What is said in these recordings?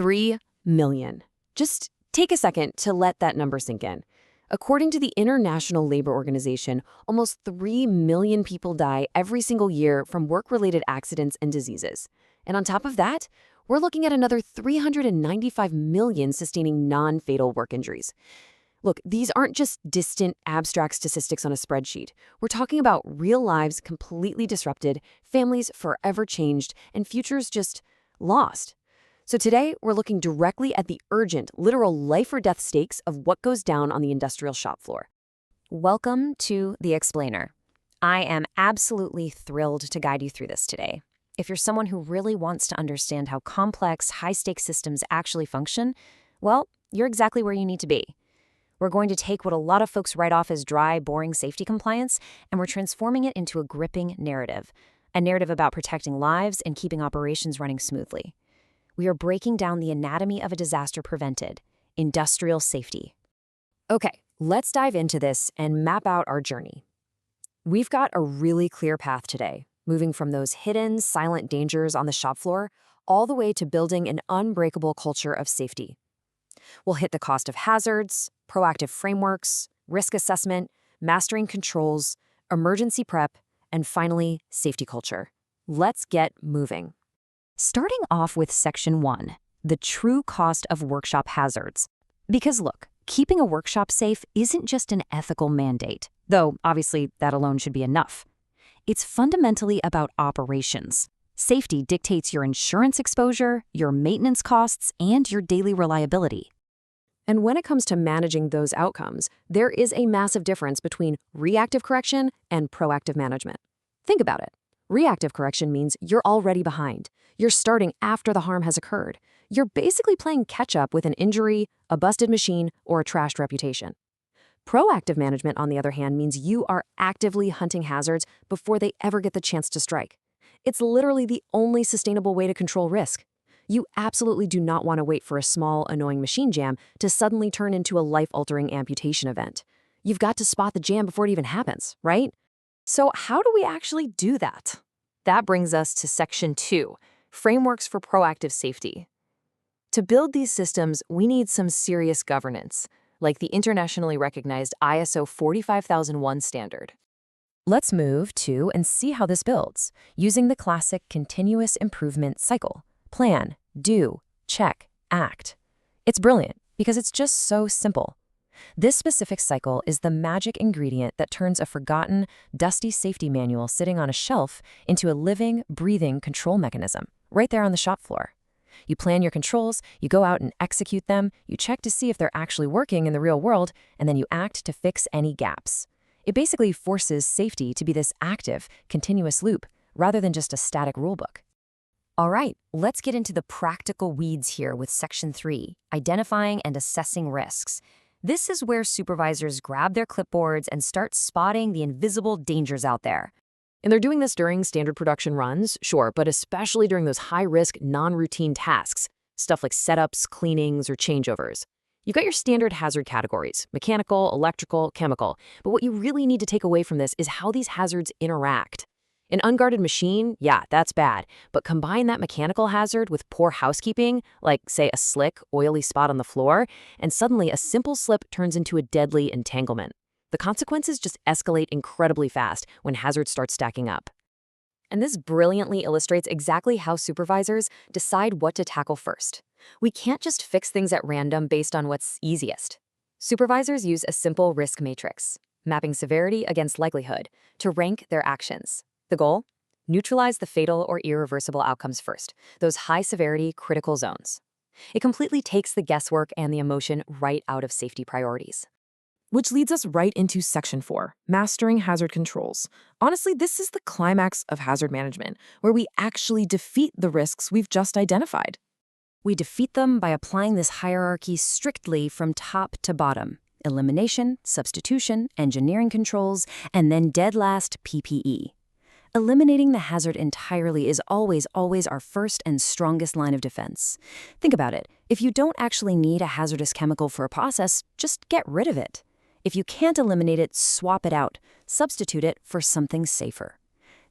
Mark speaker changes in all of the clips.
Speaker 1: 3 million. Just take a second to let that number sink in. According to the International Labor Organization, almost 3 million people die every single year from work-related accidents and diseases. And on top of that, we're looking at another 395 million sustaining non-fatal work injuries. Look, these aren't just distant, abstract statistics on a spreadsheet. We're talking about real lives completely disrupted, families forever changed, and futures just lost. So today, we're looking directly at the urgent, literal life-or-death stakes of what goes down on the industrial shop floor.
Speaker 2: Welcome to The Explainer. I am absolutely thrilled to guide you through this today. If you're someone who really wants to understand how complex, high-stakes systems actually function, well, you're exactly where you need to be. We're going to take what a lot of folks write off as dry, boring safety compliance, and we're transforming it into a gripping narrative, a narrative about protecting lives and keeping operations running smoothly. We are breaking down the anatomy of a disaster prevented, industrial safety.
Speaker 1: Okay, let's dive into this and map out our journey. We've got a really clear path today, moving from those hidden, silent dangers on the shop floor all the way to building an unbreakable culture of safety. We'll hit the cost of hazards, proactive frameworks, risk assessment, mastering controls, emergency prep, and finally, safety culture. Let's get moving.
Speaker 2: Starting off with Section 1, the true cost of workshop hazards. Because look, keeping a workshop safe isn't just an ethical mandate, though obviously that alone should be enough. It's fundamentally about operations. Safety dictates your insurance exposure, your maintenance costs, and your daily reliability.
Speaker 1: And when it comes to managing those outcomes, there is a massive difference between reactive correction and proactive management. Think about it. Reactive correction means you're already behind. You're starting after the harm has occurred. You're basically playing catch-up with an injury, a busted machine, or a trashed reputation. Proactive management, on the other hand, means you are actively hunting hazards before they ever get the chance to strike. It's literally the only sustainable way to control risk. You absolutely do not want to wait for a small, annoying machine jam to suddenly turn into a life-altering amputation event. You've got to spot the jam before it even happens, right? So how do we actually do that? That brings us to Section 2, Frameworks for Proactive Safety. To build these systems, we need some serious governance, like the internationally recognized ISO 45001 standard. Let's move to and see how this builds, using the classic continuous improvement cycle. Plan, do, check, act. It's brilliant because it's just so simple. This specific cycle is the magic ingredient that turns a forgotten, dusty safety manual sitting on a shelf into a living, breathing control mechanism, right there on the shop floor. You plan your controls, you go out and execute them, you check to see if they're actually working in the real world, and then you act to fix any gaps. It basically forces safety to be this active, continuous loop, rather than just a static rulebook. All right, let's get into the practical weeds here with Section 3, identifying and assessing risks. This is where supervisors grab their clipboards and start spotting the invisible dangers out there. And they're doing this during standard production runs, sure, but especially during those high-risk, non-routine tasks, stuff like setups, cleanings, or changeovers. You've got your standard hazard categories, mechanical, electrical, chemical, but what you really need to take away from this is how these hazards interact. An unguarded machine, yeah, that's bad, but combine that mechanical hazard with poor housekeeping, like, say, a slick, oily spot on the floor, and suddenly a simple slip turns into a deadly entanglement. The consequences just escalate incredibly fast when hazards start stacking up. And this brilliantly illustrates exactly how supervisors decide what to tackle first. We can't just fix things at random based on what's easiest. Supervisors use a simple risk matrix, mapping severity against likelihood, to rank their actions. The goal? Neutralize the fatal or irreversible outcomes first, those high-severity, critical zones. It completely takes the guesswork and the emotion right out of safety priorities. Which leads us right into Section 4, Mastering Hazard Controls. Honestly, this is the climax of hazard management, where we actually defeat the risks we've just identified. We defeat them by applying this hierarchy strictly from top to bottom. Elimination, substitution, engineering controls, and then dead last, PPE. Eliminating the hazard entirely is always our first and strongest line of defense. Think about it. If you don't actually need a hazardous chemical for a process, just get rid of it. If you can't eliminate it, swap it out. Substitute it for something safer.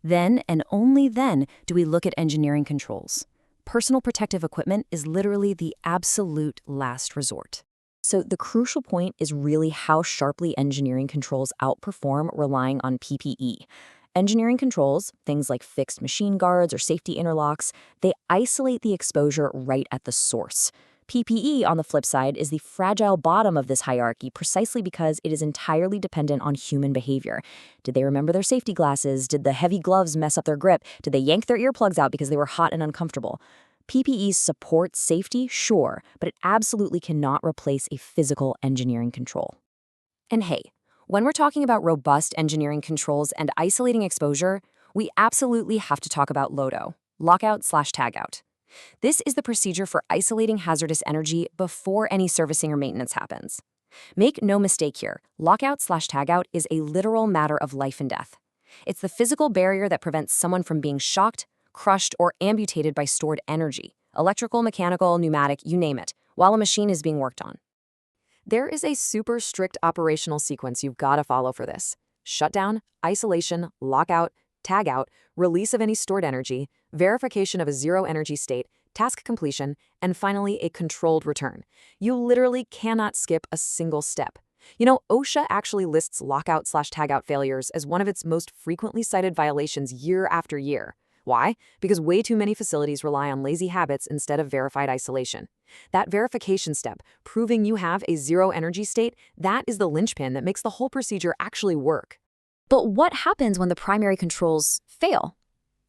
Speaker 1: Then, and only then, do we look at engineering controls.
Speaker 2: Personal protective equipment is literally the absolute last resort. So the crucial point is really how sharply engineering controls outperform relying on PPE. Engineering controls, things like fixed machine guards or safety interlocks, they isolate the exposure right at the source. PPE, on the flip side, is the fragile bottom of this hierarchy precisely because it is entirely dependent on human behavior. Did they remember their safety glasses? Did the heavy gloves mess up their grip? Did they yank their earplugs out because they were hot and uncomfortable? PPE supports safety, sure, but it absolutely cannot replace a physical engineering control. And hey, when we're talking about robust engineering controls and isolating exposure, we absolutely have to talk about LOTO, lockout/tagout. This is the procedure for isolating hazardous energy before any servicing or maintenance happens. Make no mistake here, lockout/tagout is a literal matter of life and death. It's the physical barrier that prevents someone from being shocked, crushed, or amputated by stored energy, electrical, mechanical, pneumatic, you name it, while a machine is being worked on.
Speaker 1: There is a super strict operational sequence you've got to follow for this. Shutdown, isolation, lockout, tagout, release of any stored energy, verification of a zero energy state, task completion, and finally a controlled return. You literally cannot skip a single step. You know, OSHA actually lists lockout/tagout failures as one of its most frequently cited violations year after year. Why? Because way too many facilities rely on lazy habits instead of verified isolation. That verification step, proving you have a zero energy state, that is the linchpin that makes the whole procedure actually work.
Speaker 2: But what happens when the primary controls fail?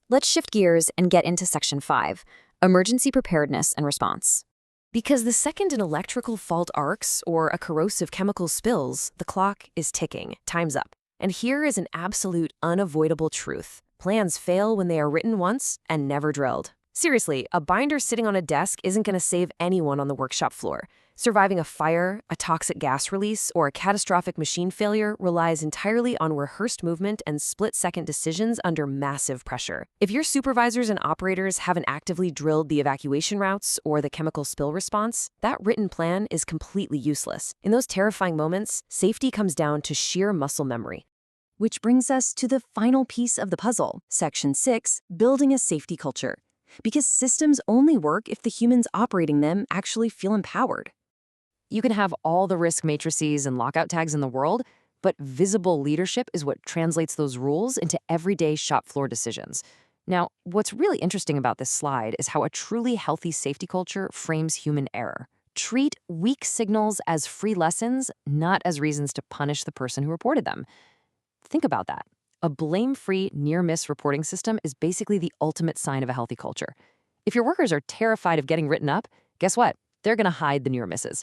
Speaker 2: Let's shift gears and get into Section 5, Emergency Preparedness and Response. Because the second an electrical fault arcs or a corrosive chemical spills, the clock is ticking. Time's up. And here is an absolute unavoidable truth. Plans fail when they are written once and never drilled. Seriously, a binder sitting on a desk isn't going to save anyone on the workshop floor. Surviving a fire, a toxic gas release, or a catastrophic machine failure relies entirely on rehearsed movement and split-second decisions under massive pressure. If your supervisors and operators haven't actively drilled the evacuation routes or the chemical spill response, that written plan is completely useless. In those terrifying moments, safety comes down to sheer muscle memory. Which brings us to the final piece of the puzzle, Section 6, Building a Safety Culture. Because systems only work if the humans operating them actually feel empowered.
Speaker 1: You can have all the risk matrices and lockout tags in the world, but visible leadership is what translates those rules into everyday shop floor decisions. Now, what's really interesting about this slide is how a truly healthy safety culture frames human error. Treat weak signals as free lessons, not as reasons to punish the person who reported them. Think about that. A blame-free near-miss reporting system is basically the ultimate sign of a healthy culture. If your workers are terrified of getting written up, guess what? They're going to hide the near misses.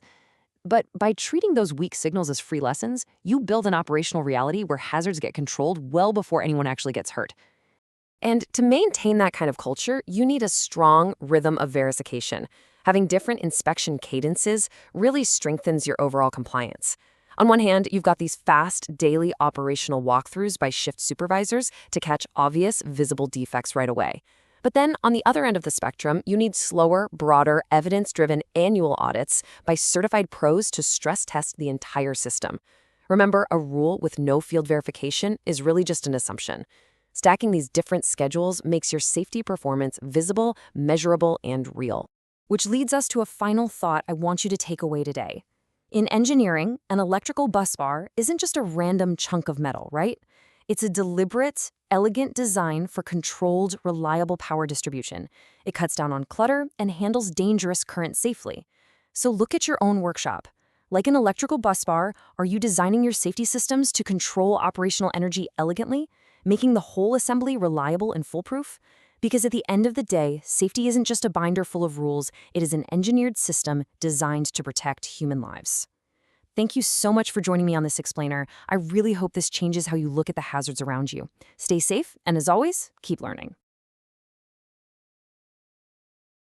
Speaker 1: But by treating those weak signals as free lessons, you build an operational reality where hazards get controlled well before anyone actually gets hurt. And to maintain that kind of culture, you need a strong rhythm of verification. Having different inspection cadences really strengthens your overall compliance. On one hand, you've got these fast, daily operational walkthroughs by shift supervisors to catch obvious, visible defects right away. But then, on the other end of the spectrum, you need slower, broader, evidence-driven annual audits by certified pros to stress test the entire system. Remember, a rule with no field verification is really just an assumption. Stacking these different schedules makes your safety performance visible, measurable, and real. Which leads us to a final thought I want you to take away today. In engineering, an electrical busbar isn't just a random chunk of metal, right? It's a deliberate, elegant design for controlled, reliable power distribution. It cuts down on clutter and handles dangerous current safely. So look at your own workshop. Like an electrical busbar, are you designing your safety systems to control operational energy elegantly, making the whole assembly reliable and foolproof? Because at the end of the day, safety isn't just a binder full of rules, it is an engineered system designed to protect human lives. Thank you so much for joining me on this explainer. I really hope this changes how you look at the hazards around you. Stay safe, and as always, keep learning.